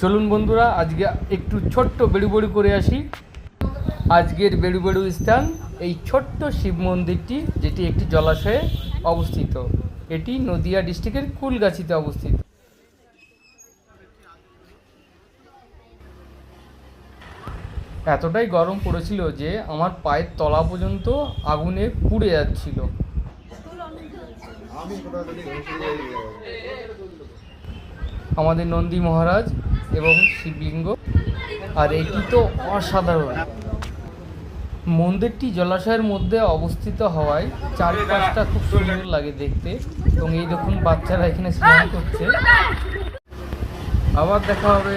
চলুন বন্ধুরা, আজকে একটু ছোট্ট বেড়ুবেড়ু করে আসি। আজকের বেড়ুবেড়ু স্থান এই ছোট্ট শিব মন্দিরটি, যেটি একটি জলাশয়ে অবস্থিত। এটি নদিয়া ডিস্ট্রিক্টের কুলগাছিতে অবস্থিত। এতটাই গরম পড়েছিল যে আমার পায়ের তলা পর্যন্ত আগুনে পুড়ে যাচ্ছিল। আমাদের নন্দী মহারাজ এবং শিবলিঙ্গ, আর এটি তো অসাধারণ। মন্দিরটি জলাশয়ের মধ্যে অবস্থিত হওয়ায় চারপাশটা খুব সুন্দর লাগে দেখতে। এবং এই দেখুন বাচ্চারা এখানে স্নান করছে। আবার দেখা হবে।